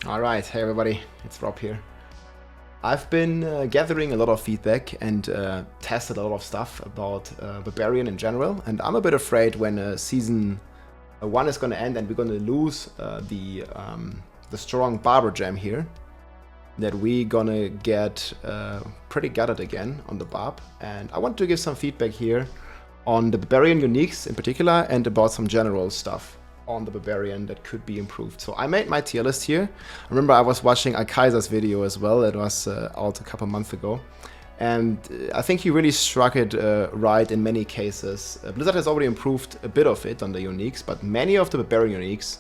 Alright, hey everybody, it's Rob here. I've been gathering a lot of feedback and tested a lot of stuff about Barbarian in general, and I'm a bit afraid when Season 1 is going to end and we're going to lose the strong Barber gem here, that we're going to get pretty gutted again on the Barb. And I want to give some feedback here on the Barbarian uniques in particular and about some general stuff on the Barbarian that could be improved. So I made my tier list here. I remember I was watching Kaiser's video as well. It was out a couple months ago. And I think he really struck it right in many cases. Blizzard has already improved a bit of it on the uniques, but many of the Barbarian uniques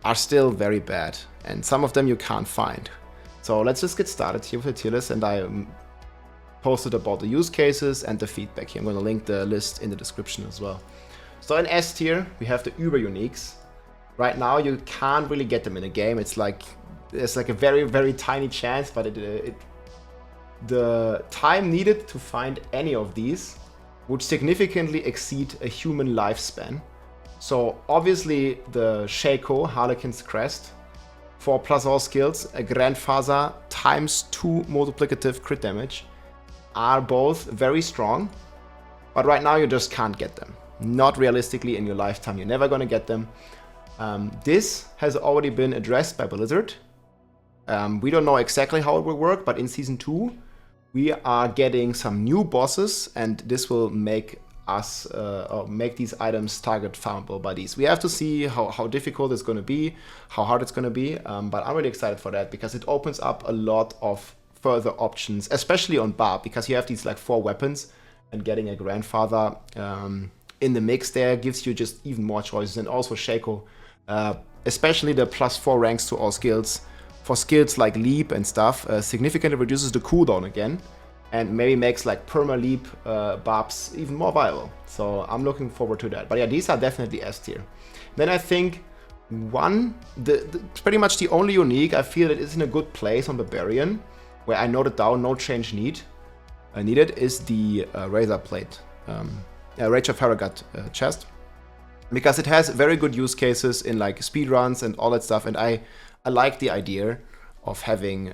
are still very bad. And some of them you can't find. So let's just get started here with the tier list. And I posted about the use cases and the feedback here. I'm going to link the list in the description as well. So in S tier, we have the Uber uniques. Right now, you can't really get them in a game. It's like there's like a very, very tiny chance, but the time needed to find any of these would significantly exceed a human lifespan. So obviously, the Shaco, Harlequin's Crest, 4+ all skills, a Grandfather ×2 multiplicative crit damage are both very strong, but right now you just can't get them. Not realistically in your lifetime, you're never gonna get them. This has already been addressed by Blizzard. We don't know exactly how it will work, but in Season 2, we are getting some new bosses, and this will make us make these items target farmable by these. We have to see how difficult it's gonna be, how hard it's gonna be, but I'm really excited for that because it opens up a lot of further options, especially on Barb, because you have these like 4 weapons, and getting a Grandfather in the mix there gives you just even more choices. And also Shaco, especially the +4 ranks to all skills for skills like leap and stuff, significantly reduces the cooldown again and maybe makes like perma leap barbs even more viable. So I'm looking forward to that. But yeah, these are definitely S tier. Then I think pretty much the only unique I feel that is in a good place on Barbarian, where I noted down no change needed, is the Razor Plate. Rage of Harrogat chest, because it has very good use cases in like speedruns and all that stuff, and I like the idea of having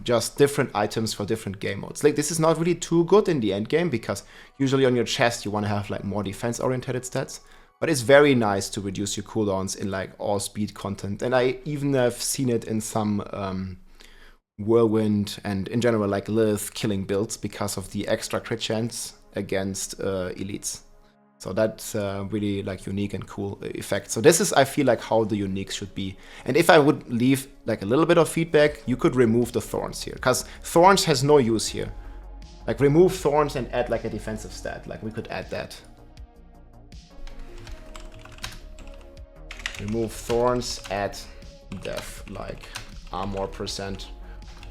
just different items for different game modes. Like this is not really too good in the end game, because usually on your chest you want to have like more defense oriented stats, but it's very nice to reduce your cooldowns in like all speed content, and I even have seen it in some Whirlwind and in general like Lilith killing builds because of the extra crit chance against elites. So that's really like unique and cool effect. So this is, I feel like, how the uniques should be. And if I would leave like a little bit of feedback, you could remove the thorns here, because thorns has no use here. Like remove thorns and add like a defensive stat. Like we could add that. Remove thorns, add def, like armor %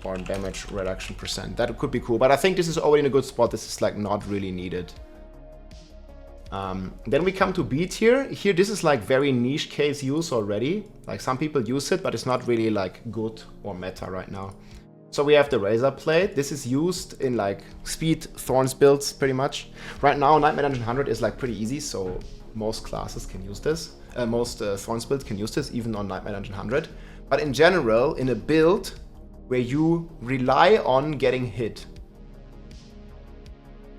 or damage reduction %. That could be cool, but I think this is already in a good spot. This is like not really needed. Then we come to B tier. Here, this is like very niche case use already. Like some people use it, but it's not really like good or meta right now. So we have the Razor Plate. This is used in like speed Thorns builds pretty much. Right now, Nightmare Dungeon 100 is like pretty easy, so most classes can use this. Most Thorns builds can use this, even on Nightmare Dungeon 100. But in general, in a build where you rely on getting hit,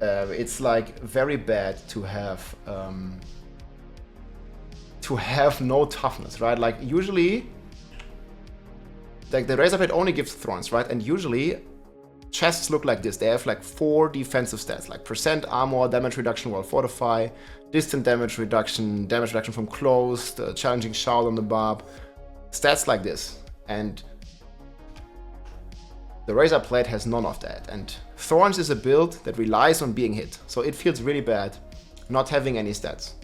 it's like very bad to have no toughness, right? Like usually, like the Razor Blade only gives thorns, right? And usually chests look like this. They have like 4 defensive stats, like % armor, damage reduction while fortify, distant damage reduction from close, challenging shout on the barb, stats like this. And the Razor Plate has none of that, and Thorns is a build that relies on being hit, so it feels really bad not having any stats.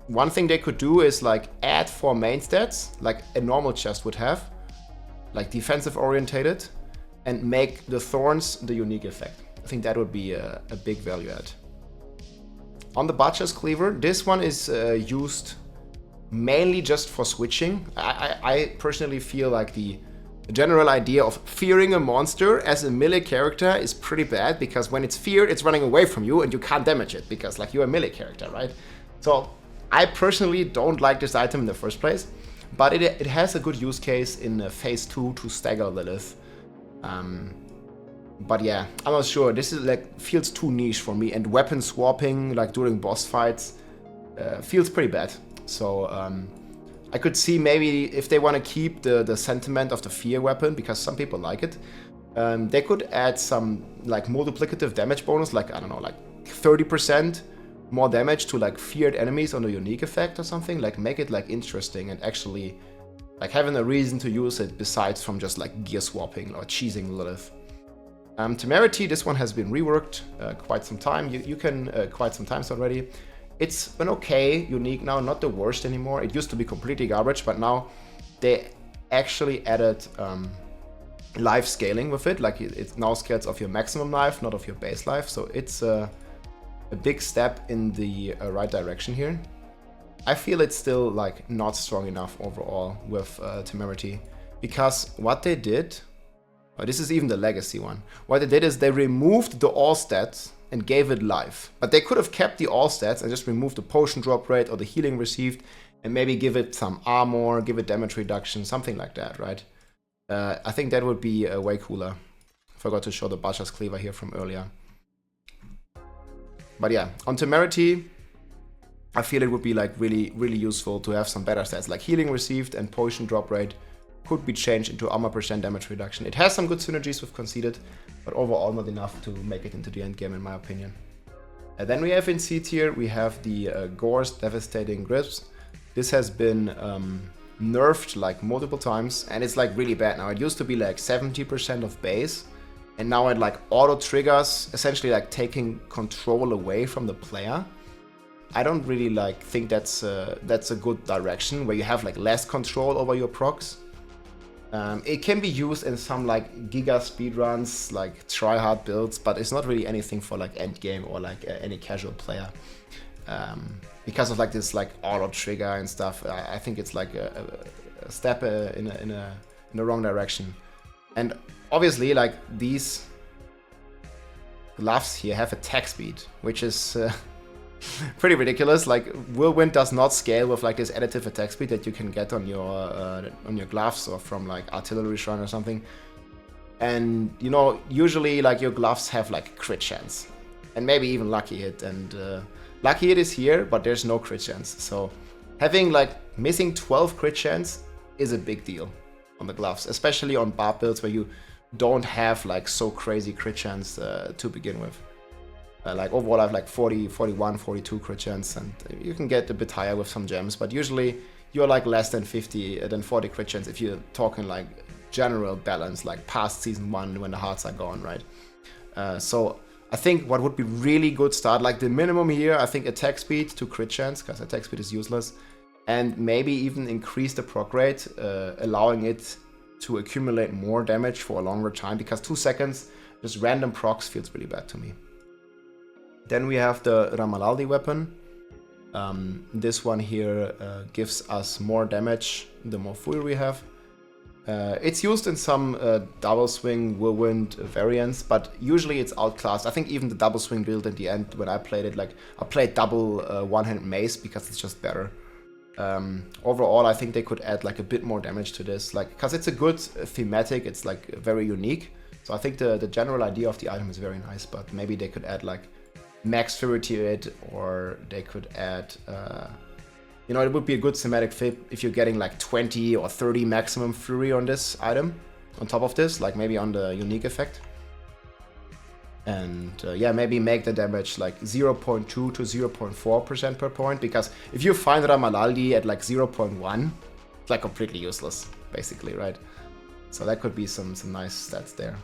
One thing they could do is like add 4 main stats, like a normal chest would have, like defensive orientated, and make the Thorns the unique effect. I think that would be a big value add. On the Butcher's Cleaver, this one is used mainly just for switching. I personally feel like the general idea of fearing a monster as a melee character is pretty bad, because when it's feared, it's running away from you and you can't damage it because like you're a melee character, right? So I personally don't like this item in the first place. But it has a good use case in phase 2 to stagger Lilith. But yeah, I'm not sure. This is like feels too niche for me, and weapon swapping like during boss fights feels pretty bad. So I could see maybe if they want to keep the sentiment of the fear weapon, because some people like it, they could add some like multiplicative damage bonus, like I don't know, like 30% more damage to like feared enemies on a unique effect or something. Like make it like interesting and actually like having a reason to use it besides from just like gear swapping or cheesing Lilith. Temerity, this one has been reworked quite some time. You can quite some times already. It's an okay unique now, not the worst anymore. It used to be completely garbage, but now they actually added life scaling with it. Like it now scales of your maximum life, not of your base life. So it's a big step in the right direction here. I feel it's still like not strong enough overall with Temerity, because what they did, this is even the legacy one. What they did is they removed the all stats and gave it life. But they could have kept the all stats and just removed the potion drop rate or the healing received and maybe give it some armor, give it damage reduction, something like that, right? I think that would be way cooler. Forgot to show the Butcher's Cleaver here from earlier. But yeah, on Temerity, I feel it would be like really, really useful to have some better stats, like healing received and potion drop rate could be changed into armor % damage reduction. It has some good synergies with Conceited, but overall not enough to make it into the end game in my opinion. And then we have in C tier, we have the Gore's Devastating Grips. This has been nerfed like multiple times, and it's like really bad now. It used to be like 70% of base, and now it like auto triggers, essentially like taking control away from the player. I don't really like think that's a good direction where you have like less control over your procs. It can be used in some like giga speedruns, like try-hard builds, but it's not really anything for like end game or like any casual player. Because of like this like auto trigger and stuff, I think it's like a step in the wrong direction. And obviously like these gloves here have attack speed, which is pretty ridiculous. Like Whirlwind does not scale with like this additive attack speed that you can get on your gloves or from like artillery shrine or something. And you know, usually like your gloves have like crit chance and maybe even lucky hit, and lucky hit is here, but there's no crit chance. So having like missing 12 crit chance is a big deal on the gloves, especially on Barb builds where you don't have like so crazy crit chance to begin with. Like overall I have like 40, 41, 42 crit chance, and you can get a bit higher with some gems, but usually you're like less than 50, than 40 crit chance if you're talking like general balance, like past season 1 when the hearts are gone, right? So I think what would be really good start, like the minimum here, I think attack speed to crit chance, because attack speed is useless, and maybe even increase the proc rate, allowing it to accumulate more damage for a longer time, because 2 seconds, just random procs feels really bad to me. Then we have the Ramalaldi weapon. This one here gives us more damage the more fuel we have. It's used in some double swing whirlwind variants, but usually it's outclassed. I think even the double swing build at the end, when I played it, like I played double one-hand mace because it's just better. Overall, I think they could add like a bit more damage to this, like because it's a good thematic. It's like very unique. So I think the general idea of the item is very nice, but maybe they could add like max fury to it, or they could add, you know, it would be a good thematic fit if you're getting like 20 or 30 maximum fury on this item, on top of this, like maybe on the unique effect. And yeah, maybe make the damage like 0.2 to 0.4% per point, because if you find Ramalaldi at like 0.1, it's like completely useless, basically, right? So that could be some nice stats there.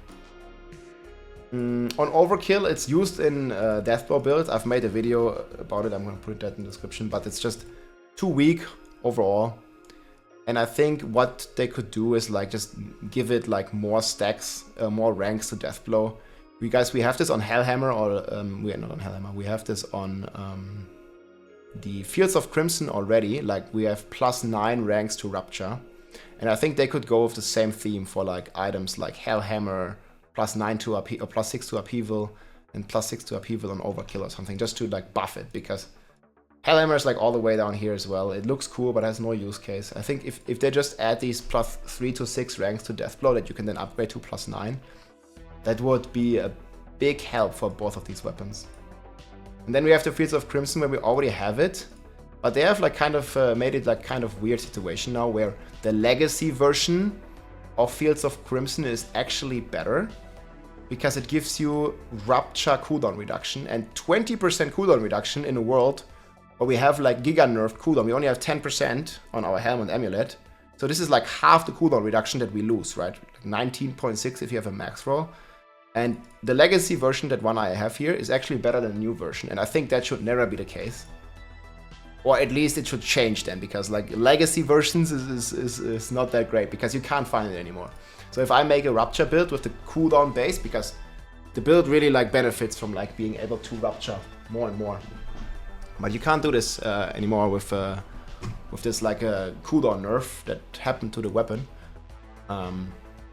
On Overkill, it's used in Deathblow builds. I've made a video about it, I'm gonna put that in the description, but it's just too weak overall. And I think what they could do is like just give it like more stacks, more ranks to Deathblow. We have this on Hellhammer, or we are not on Hellhammer, we have this on the Fields of Crimson already. Like we have +9 ranks to Rupture. And I think they could go with the same theme for like items like Hellhammer, +9 to or +6 to Upheaval, and +6 to Upheaval on Overkill or something, just to like buff it, because Hellhammer is like all the way down here as well. It looks cool, but has no use case. I think if they just add these +3 to 6 ranks to Deathblow that you can then upgrade to +9, that would be a big help for both of these weapons. And then we have the Fields of Crimson where we already have it, but they have like kind of made it like kind of weird situation now where the legacy version of Fields of Crimson is actually better because it gives you Rupture cooldown reduction and 20% cooldown reduction in a world where we have like giga nerfed cooldown. We only have 10% on our Helm and Amulet. So this is like half the cooldown reduction that we lose, right? Like 19.6 if you have a max roll. And the legacy version that one I have here is actually better than the new version. And I think that should never be the case. Or at least it should change then, because like legacy versions is not that great because you can't find it anymore. So if I make a Rupture build with the cooldown base, because the build really like benefits from like being able to Rupture more and more. But you can't do this anymore with this like a cooldown nerf that happened to the weapon.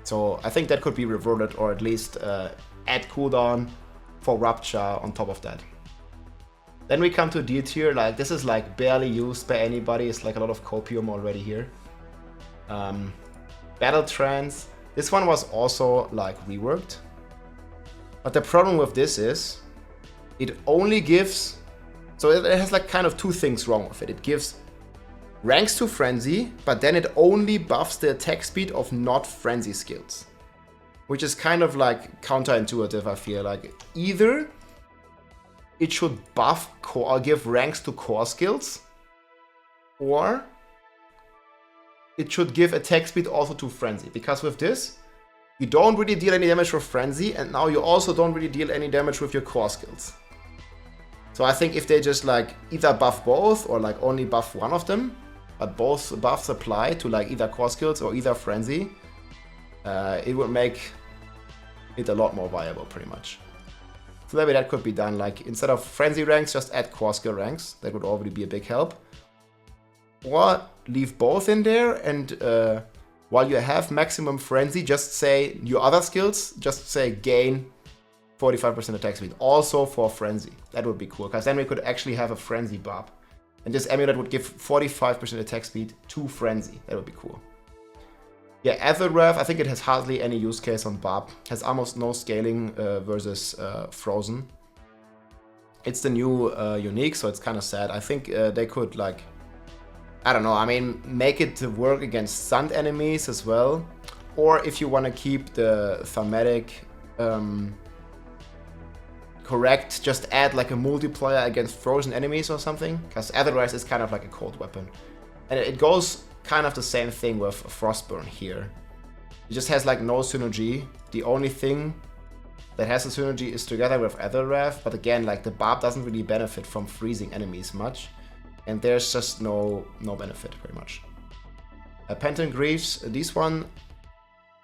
So I think that could be reverted, or at least add cooldown for Rupture on top of that. Then we come to D tier. Like this is like barely used by anybody. It's like a lot of copium already here. Battle Trance. This one was also like reworked. But the problem with this is it only gives. So it has like kind of two things wrong with it. It gives ranks to Frenzy, but then it only buffs the attack speed of not Frenzy skills. Which is kind of like counterintuitive, I feel like. Either it should buff core, or give ranks to core skills, or it should give attack speed also to Frenzy. Because with this, you don't really deal any damage with Frenzy, and now you also don't really deal any damage with your core skills. So I think if they just like either buff both or like only buff one of them, but both buffs apply to like either core skills or either Frenzy, it would make it a lot more viable pretty much. So maybe that could be done, like instead of Frenzy ranks, just add core skill ranks. That would already be a big help. Or leave both in there, and while you have maximum Frenzy, just say your other skills, just say gain 45% attack speed, also for Frenzy. That would be cool, because then we could actually have a Frenzy Barb. And this amulet would give 45% attack speed to Frenzy. That would be cool. Yeah, Ethelwrath, I think it has hardly any use case on Barb. Has almost no scaling versus Frozen. It's the new unique, so it's kind of sad. I think they could like, I don't know, I mean, make it work against stunned enemies as well. Or if you want to keep the thematic correct, just add like a multiplier against frozen enemies or something, because Ethelwrath is kind of like a cold weapon. And it goes kind of the same thing with Frostburn here. It just has like no synergy. The only thing that has a synergy is together with Ethelwrath, but again, like the Barb doesn't really benefit from freezing enemies much, and there's just no benefit very much. Penitent Greaves, this one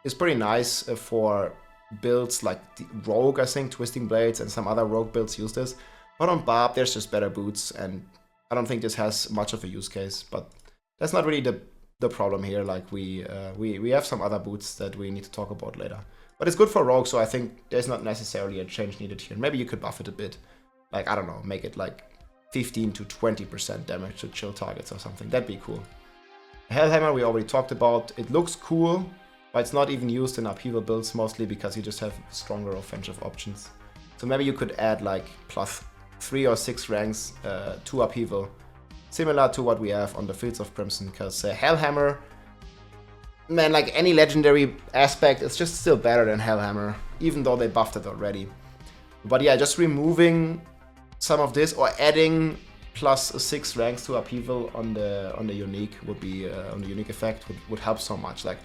is pretty nice for builds like the Rogue, I think, Twisting Blades and some other Rogue builds use this. But on Barb, there's just better boots, and I don't think this has much of a use case, but that's not really the problem here. Like we have some other boots that we need to talk about later. But it's good for Rogue, so I think there's not necessarily a change needed here. Maybe you could buff it a bit. Like, I don't know, make it like 15 to 20% damage to chill targets or something. That'd be cool. Hellhammer we already talked about. It looks cool, but it's not even used in upheaval builds, mostly because you just have stronger offensive options. So maybe you could add like +3 or 6 ranks to upheaval, similar to what we have on the Fields of Crimson, because Hellhammer, man, like any legendary aspect, it's just still better than Hellhammer, even though they buffed it already. But yeah, just removing some of this or adding +6 ranks to upheaval on the unique would be on the unique effect would help so much. Like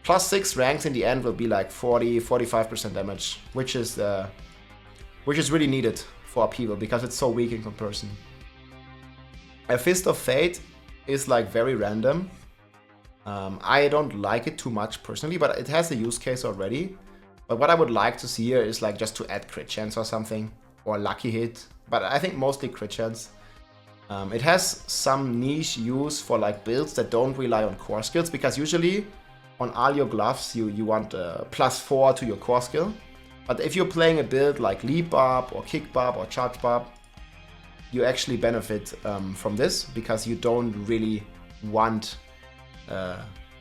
+6 ranks in the end will be like 40-45% damage, which is really needed for upheaval because it's so weak in comparison. A Fist of Fate is like very random. I don't like it too much personally, but it has a use case already. But what I would like to see here is like just to add crit chance or something, or lucky hit, but I think mostly crit chance. It has some niche use for like builds that don't rely on core skills, because usually on all your gloves you want +4 to your core skill. But if you're playing a build like Leap Barb or Kick Barb or Charge Barb, you actually benefit from this, because you don't really want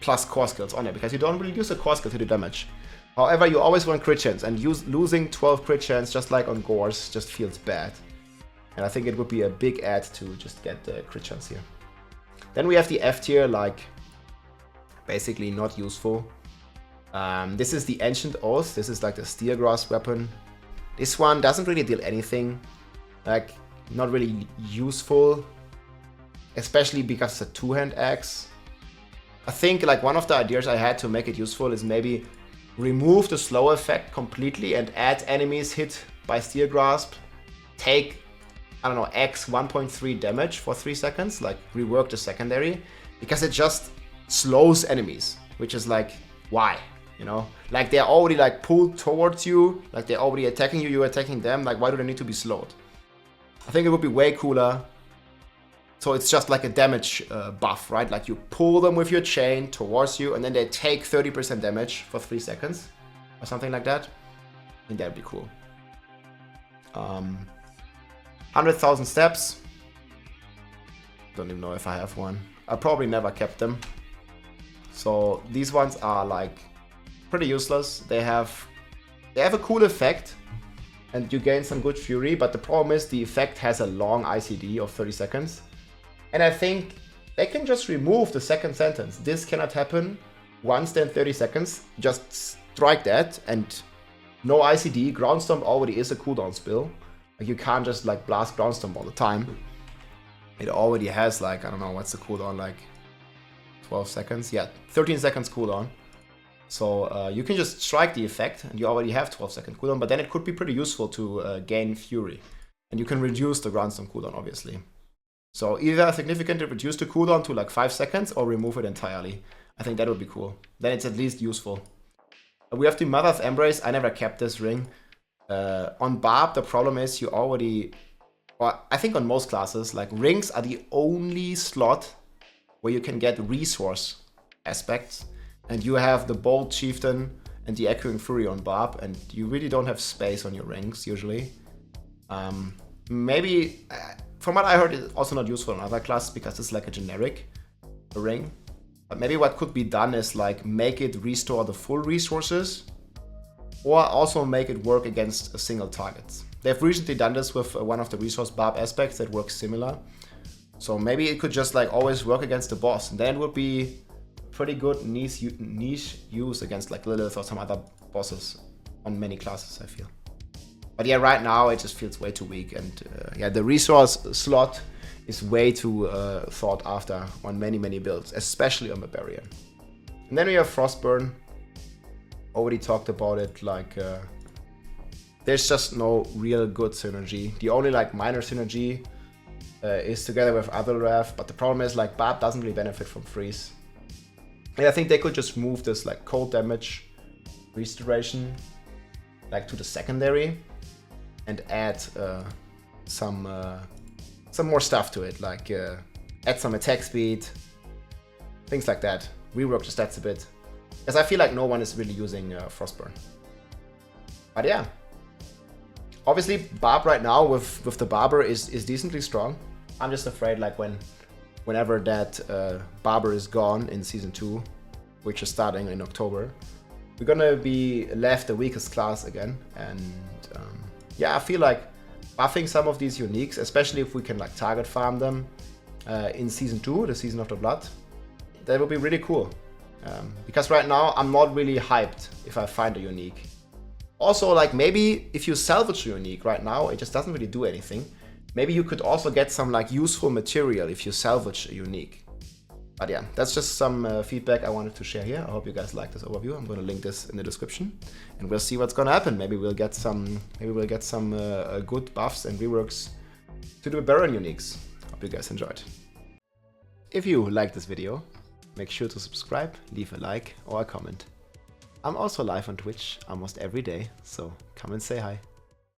plus core skills on it, because you don't really use a core skill to do damage. However, you always want crit chance, and losing 12 crit chance, just like on Gores, just feels bad. And I think it would be a big add to just get the crit chance here. Then we have the F tier, like, basically not useful. This is the Ancient Oath. This is like the Steel Grasp weapon. This one doesn't really deal anything. Like, not really useful. Especially because it's a two-hand axe. I think like one of the ideas I had to make it useful is maybe remove the slow effect completely and add enemies hit by Steel Grasp. Take, I don't know, X 1.3 damage for 3 seconds. Like, rework the secondary. Because it just slows enemies. Which is like, why? You know? Like, they're already like pulled towards you. Like, they're already attacking you, you're attacking them. Like, why do they need to be slowed? I think it would be way cooler. So it's just like a damage buff, right? Like, you pull them with your chain towards you, and then they take 30% damage for 3 seconds. Or something like that. I think that'd be cool. 100,000 steps. Don't even know if I have one. I probably never kept them. So these ones are like pretty useless. They have a cool effect. And you gain some good fury, but the problem is the effect has a long ICD of 30 seconds. And I think they can just remove the second sentence. This cannot happen once in 30 seconds. Just strike that, and no ICD. Ground Stomp already is a cooldown spell. Like, you can't just like blast Ground Stomp all the time. It already has like, I don't know, what's the cooldown, like 12 seconds? Yeah, 13 seconds cooldown. So you can just strike the effect, and you already have 12-second cooldown, but then it could be pretty useful to gain Fury. And you can reduce the Ground Stomp cooldown, obviously. So either significantly reduce the cooldown to like 5 seconds, or remove it entirely. I think that would be cool. Then it's at least useful. We have the Mother's Embrace. I never kept this ring. On Barb, the problem is you already... Well, I think on most classes, like, rings are the only slot where you can get resource aspects. And you have the Bold Chieftain and the Echoing Fury on Barb, and you really don't have space on your rings, usually. Maybe, from what I heard, it's also not useful in other classes, because it's like a generic ring. But maybe what could be done is, like, make it restore the full resources, or also make it work against a single target. They've recently done this with one of the resource Barb aspects that works similar. So maybe it could just, like, always work against the boss, and then it would be pretty good niche use against like Lilith or some other bosses on many classes, I feel. But yeah, right now it just feels way too weak, and yeah, the resource slot is way too thought after on many builds, especially on Barbarian. And then we have Frostburn. Already talked about it, like there's just no real good synergy. The only like minor synergy is together with Otherwrath, but the problem is like Barb doesn't really benefit from freeze. And I think they could just move this like cold damage restoration like to the secondary and add some more stuff to it, like add some attack speed, things like that. Rework the stats a bit, because I feel like no one is really using Frostburn. But yeah, obviously Barb right now with the Barber is decently strong. I'm just afraid like whenever that Barber is gone in Season 2, which is starting in October, we're gonna be left the weakest class again. And yeah, I feel like buffing some of these uniques, especially if we can like target farm them in Season 2, the Season of the Blood, that would be really cool. Because right now I'm not really hyped if I find a unique. Also, like, maybe if you salvage a unique right now, it just doesn't really do anything. Maybe you could also get some like useful material if you salvage a unique. But yeah, that's just some feedback I wanted to share here. I hope you guys like this overview. I'm going to link this in the description, and we'll see what's going to happen. Maybe we'll get some good buffs and reworks to the Barbarian uniques. Hope you guys enjoyed. If you liked this video, make sure to subscribe, leave a like or a comment. I'm also live on Twitch almost every day, so come and say hi.